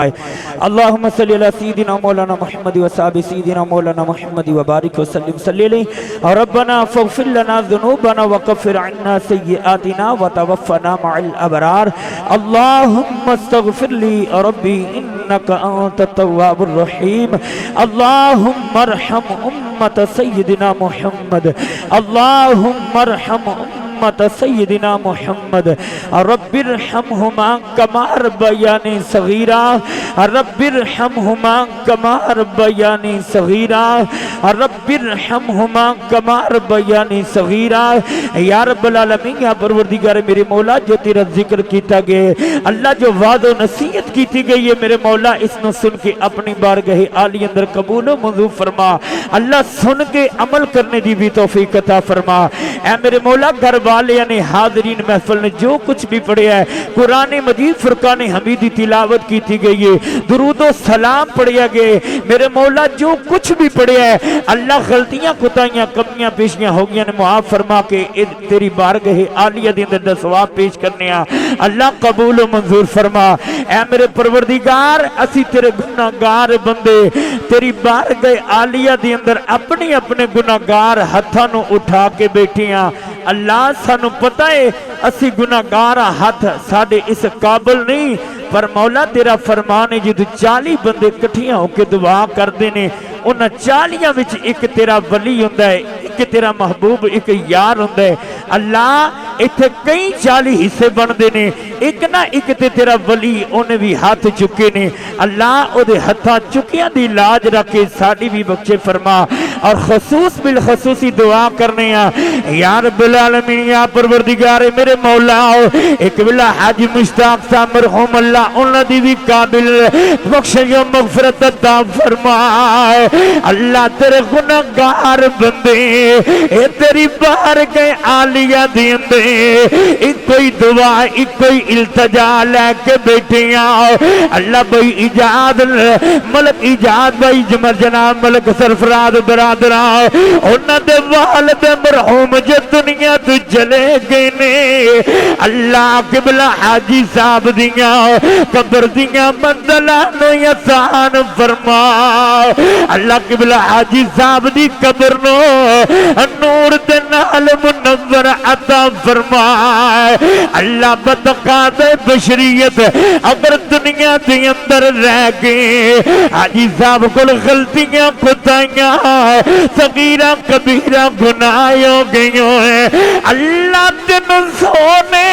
اللهم صل على سيدنا مولانا محمد وصحبه سيدنا مولانا محمد وبارك وسلم صلی علیہ ربنا فاغفر لنا ذنوبنا وكفر عنا سيئاتنا وتوفنا مع الابرار اللهم استغفر لي ربي انك انت التواب الرحيم اللهم ارحم امة سيدنا محمد اللهم ارحم امة سيدنا محمد رب ارحمهما كما ربياني صغيرا رب ارحمهما كما ربياني صغيرا رب ارحمهما كما ربياني صغيرا یا رب العالمین یا پروردگار میرے مولا جو تیرا ذکر کیتا گئے اللہ جو وعد و نصیحت کیتی گئی ہے میرے مولا اس نے سن کے اپنی بارگاہ عالی اندر قبول و منظور فرما اللہ سن کے عمل کرنے دی بھی توفیق عطا فرما اے میرے مولا گھر والے یعنی حاضرین محفل نے جو کچھ بھی پڑھیا ہے قرآن مجید فرقان حمیدی تلاوت کیتی گئی ہے درود و سلام پڑھیا گئے میرے مولا جو کچھ بھی پڑھیا ہے اللہ غلطیاں کوتاہیاں کمیاں پیشیاں ہو گیا نے معاف فرما کے تیری بارگاہ عالیہ دے اندر ثواب پیش کرنے اللہ قبول و منظور فرما اے میرے پروردگار اسی تیرے گناہگار بندے تیری بارگاہ عالیہ دے اندر اپنے اپنے گناہگار ہتھاں نو اٹھا کے بیٹھے ہیں اللہ سانو پتہ ہے اسی گناہگار ہاتھ ساڈے اس قابل نہیں پر مولا تیرا فرمان ہے جدو 40 بندے کٹھیاں ہو کے دعا کر دینے انہاں 40 وچ ایک تیرا ولی ہوندا ہے ایک تیرا محبوب ایک یار ہوندا ہے اللہ ایتھے کئی 40 حصے بن دینے ایک نہ ایک تے تیرا ولی انہیں بھی ہاتھ چکے نے اللہ او دے ہتھاں چکیاں دی لاج رکھے ساڈی بھی بخشے فرما اور خصوص بالخصوصی دعا کرنے یا رب العالمین یا پروردگار میرے مولا ایک بلا حاجی مشتاق صاحب مرحوم اللہ انہاں دی بھی قابل بخشش و مغفرت عطا فرما اللہ تیرے گناہگار بندے اے تیری بارگاہ عالیہ دی اندر ایک کوئی دعا ایک کوئی التجا لے کے بیٹھے ہیں اللہ بھائی ایجاد ملک ایجاد بھائی جمر جناب ملک سرفراز برادران انہاں دے والد مرحوم جو دنیا تو چلے گئے نے اللہ قبلہ حاجی صاحب دیاں قبر دیاں منزلانو یسان فرما اللہ قبلہ حاجی صاحب دی قبر نو نور دے نال منور عطا فرما اللہ بتقاض بشریت اگر دنیا دے اندر رہ گئے حاجی صاحب کو غلطیاں کوتاہیاں صغیرہ کبیرہ گناہ ہو گئی ہیں اللہ تین سونے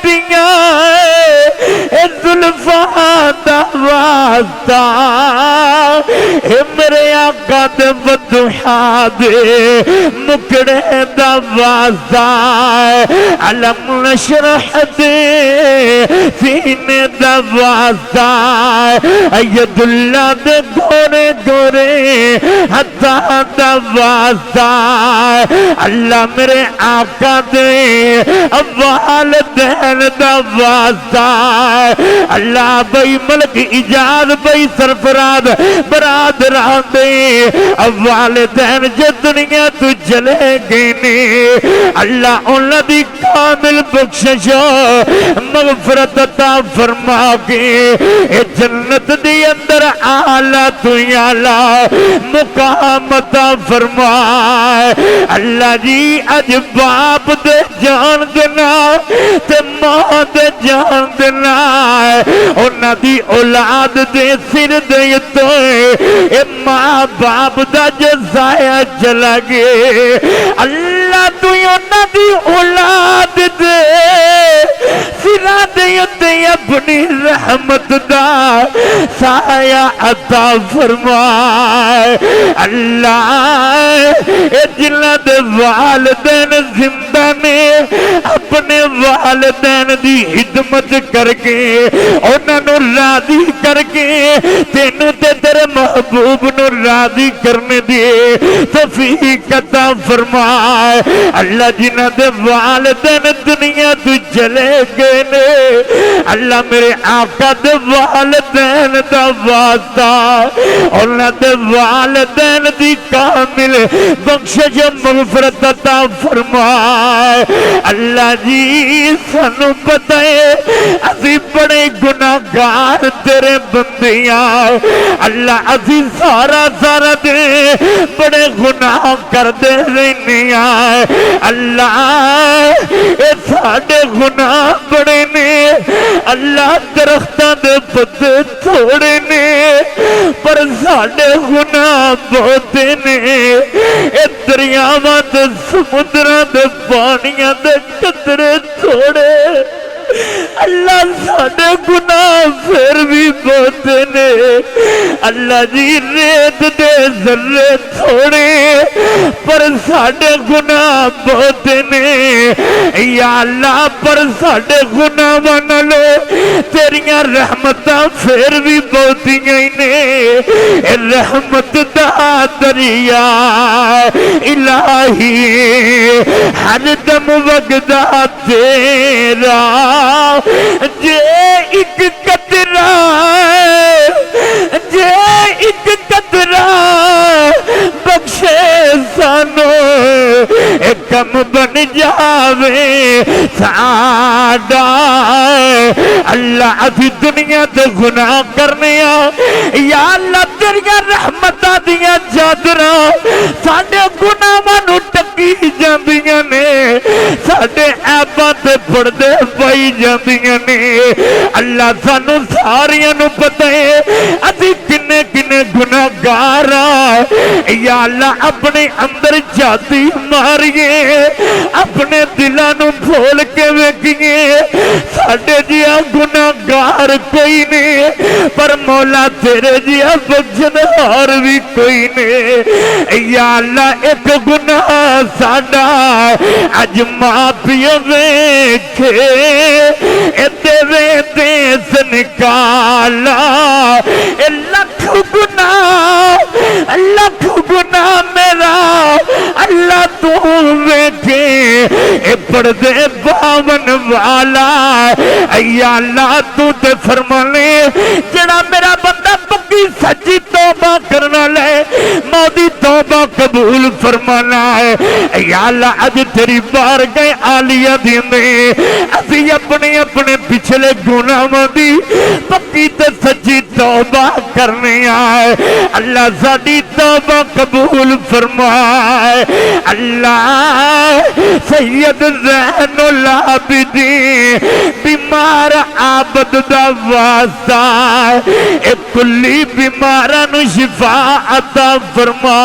دیا اے زلفاں دا واسطہ اے میرے آقا دے بدحا دے مکڑے دا واسطہ علم نشرح دے سینے دا واسطہ اید اللہ دے گورے گورے حتیٰ دا واسطہ اللہ میرے آقا دے والدین دا واسطہ اللہ بھائی ملک ایجاد بھائی سرفراز برادران دے والدین جو دنیا تو چلے گئے نے اللہ انہاں دی کامل بخشش مغفرت عطا فرما کے اے جنت دی اندر اعلیٰ تو اعلیٰ مقام عطا فرما اللہ جی اج باپ دے جان دینا تے ماں دے جان دینا انہاں دی اولاد دے سر دے تو اے ماں باپ دا جزایا چلا گئے اللہ تو انہاں دی اولاد دے سرا دے اپنی رحمت دا سایہ عطا فرمائے اللہ اے جنہ دے والدین زندہ نے اپنے والدین دی خدمت کر کے انہاں نو راضی کر کے تینوں تے تیرے محبوب نو راضی کرنے دے توفیق عطا فرمائے اللہ جنہ دے والدین دنیا تو چلے گئے نے اللہ میرے آقا دے والدین دا واسطہ انہاں دے والدین دی کامل بخشش مغفرت عطا فرمائے اللہ جی سانو پتہ ہے اسی بڑے گناہگار تیرے بندیاں اللہ اسی سارا دے بڑے گناہ کر دے رہنیاں اللہ اے ساڑے گناہ بڑے نے اللہ درختہ دے پتے تھوڑے نے پر ساڑے گناہ بہتے نے اے دریاواں دے سمندراں دے پانیاں دے قطرے تھوڑے اللہ ساڑے گناہ پھر بھی بہتے نے اللہ جی ریت دے ذرے تھوڑے پر ساڑے گناہ بہتے نے یا اللہ پر ساڑے گناہ بنا لو تیریاں رحمتاں پھر بھی بہتیاں نے رحمت دا دریا الہی ہر دم وگدا تیرا جے ایک قطرہ جے ایک قطرہ بخشے سانو ایک کم بن جاوے ساڈا اللہ ابھی دنیا تے گناہ کرنے یا اللہ تیریاں رحمتاں دیاں چادراں ساڈے گناہاں نو ٹکی جاندیاں نے ساڈے عیباں تے پردے پائی جاندیاں نے اللہ سانو ساریاں نو پتہ ہے اسی کنے کنے گناہگار یا اللہ اپنے اندر جاتی ماریے اپنے دلاں نو پھول کے ویکھیے ساڈے جیا گناہگار کوئی نہیں پر مولا تیرے جیا بخشنہار بھی کوئی نہیں یا اللہ ایک گناہ ساڈا اج ماں پیو ویکھے ایتے ویندے سے نکالا لکھ گناہ میرا اللہ تو ویکھے اے پردے باون والا یا اللہ تو تے فرمانے جڑا میرا بندہ پکی سچی توبہ کرنا لے موتی توبہ قبول فرمانا ہے یا اللہ اج تیری بارگاہ عالیہ دیندے اسی اپنے اپنے پچھلے گناہاں دی پکی تے سچی توبہ کرنے آئے اللہ ساڈی توبہ قبول فرمائے اللہ سید زین العابدین بیمار عابد دا واسطہ اے کلی بیماراں نو شفا عطا فرما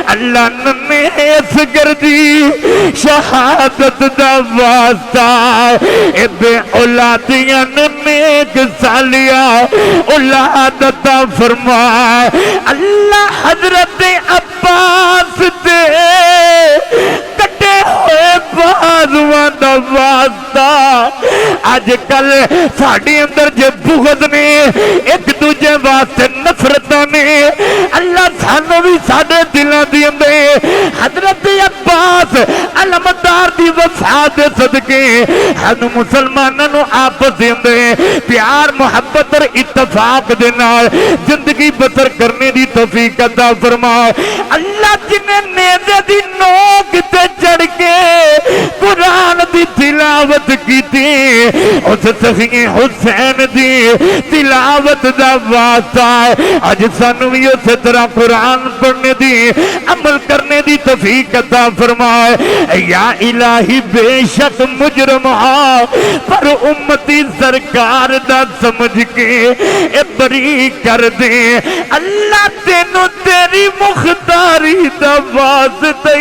اللہ ننے اس گردی شہادت دا واسطہ اے بے اولادیاں نیک سالیاں اولاد عطا فرما اللہ حضرت عباس دے کٹے ہوئے بازواں دا واسطہ آج کل ساڑی اندر جے بغض نے ایک دوجہ واسطے نفرتاں نے اللہ سانو بھی ساڑے دلوں دی اندے حضرت عباس علمدار دی وفات صدقے ہم مسلمانوں آپس دے اندے پیار محبت اور اتفاق دے نال زندگی بسر کرنے دی توفیق عطا فرمائے اللہ جنہیں نیزے دی نوک تے چڑھ کے قرآن دی تلاوت کی تھی اس سخی حسین دی تلاوت دا واسطہ آج سانوی اسے طرح قرآن پڑھنے دی عمل کرنے دی توفیق عطا فرمائے یا الہی بے شک مجرم پر امتی سرکار دا سمجھ کے اے بری کر دے اللہ تینوں تیری مختاری دا واسطہ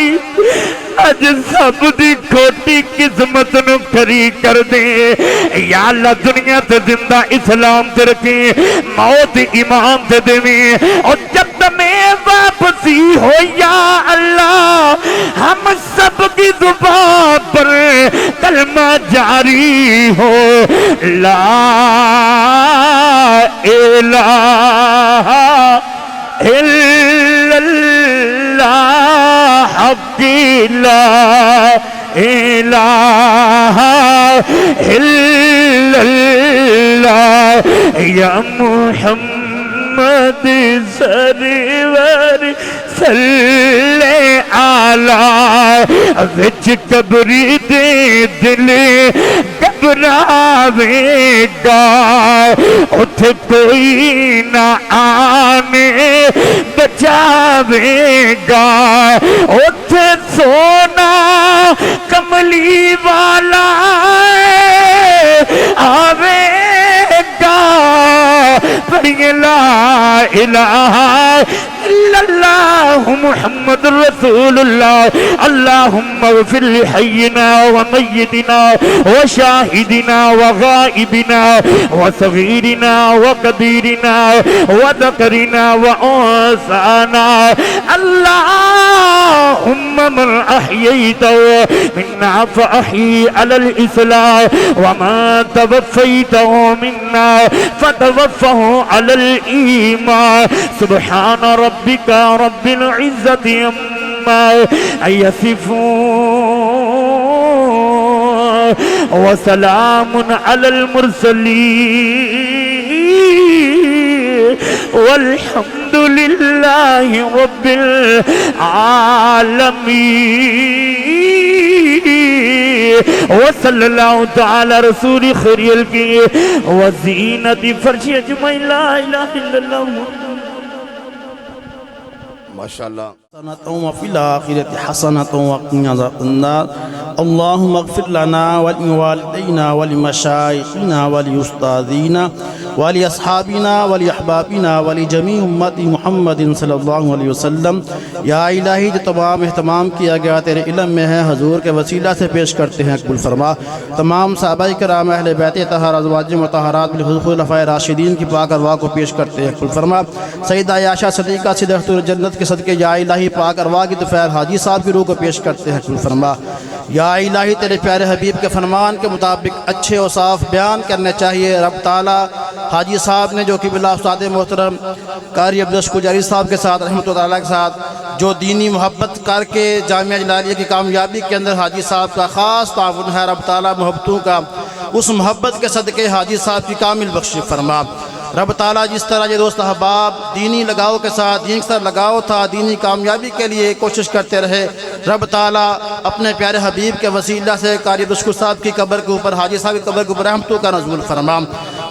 اج سب دی کھوٹی قسمت نو کھری کر دے یا اللہ دنیا تے زندہ اسلام تے رکھیں موت ایمان تے دیں اور جب تمہیں واپسی ہو یا اللہ ہم سب کی زبان پر کلمہ جاری ہو لا الہ الا اللہ حق لا الہ الا اللہ علی یا محمد سرور صلی علی وچ قبری دے دل گھبراوے گا اٹھ کوئی نہ آنے بچاوے گا اٹھ سونا کملی والا آوے گا پڑھیں لا الہ الا اللہ محمد رسول اللہ اللہم اغفر لحینا ومیتنا وشاہدنا وغائبنا وصغیرنا وقدیرنا وذکرنا وانسانا اللہم من احییتو منا فاحی علی الاسلام وما توفیتو منا فتوفہ علی الایمان سبحان ربک رب العزت عما یصفون وسلام علی المرسلین والحمد للہ رب العالمین وصلی اللہ تعالی رسول خیر کی وزینت فرش اجمعین لا الہ الا اللہ ماشاءاللہ وفي الآخرة حسنة وقنا عذاب النار اللهم اغفر لنا ولوالدينا ولمشايخنا ولأستاذنا ولأصحابنا ولأحبابنا ولجميع أمة محمد صلی اللہ علیہ وسلم یا الہی جو تمام اہتمام کیا گیا تیرے علم میں ہے حضور کے وسیلہ سے پیش کرتے ہیں قبول فرما تمام صحابہ کرام اہل بیت طاہرہ ازواج مطہرات بالخصوص خلفائے راشدین کی پاک ارواح کو پیش کرتے ہیں قبول فرما سیدہ عائشہ صدیقہ صدیقۃ الجنت کے صدقے یا الہی پاک ارواح کی طفیل حاجی صاحب کی روح کو پیش کرتے ہیں قبول فرما یا الہی تیرے پیارے حبیب کے فرمان کے مطابق اچھے و صاف بیان کرنے چاہیے رب تعالیٰ حاجی صاحب نے جو کہ بلا استاد محترم قاری عبدالشکور جاری صاحب کے ساتھ رحمۃ اللہ علیہ کے ساتھ جو دینی محبت کر کے جامعہ جلالیہ کی کامیابی کے اندر حاجی صاحب کا خاص تعاون ہے رب تعالیٰ محبتوں کا اس محبت کے صدقے حاجی صاحب کی کامل بخشی فرما رب تعالیٰ جس طرح یہ دوست احباب دینی لگاؤ کے ساتھ دین کے ساتھ لگاؤ تھا دینی کامیابی کے لیے کوشش کرتے رہے رب تعالیٰ اپنے پیارے حبیب کے وسیلہ سے قاری عبدالشکور صاحب کی قبر کے اوپر حاجی صاحب کی قبر کے اوپر رحمتوں کا نزول فرما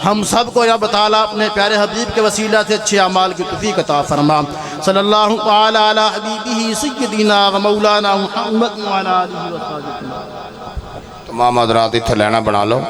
ہم سب کو رب تعالیٰ اپنے پیارے حبیب کے وسیلہ سے اچھے اعمال کی توفیق عطا فرما صلی اللہ تعالیٰ علی حبیبہ سیدنا و مولانا محمد وعلی آلہ وصحبہ تمام حضرات اتھے لینا بنا لو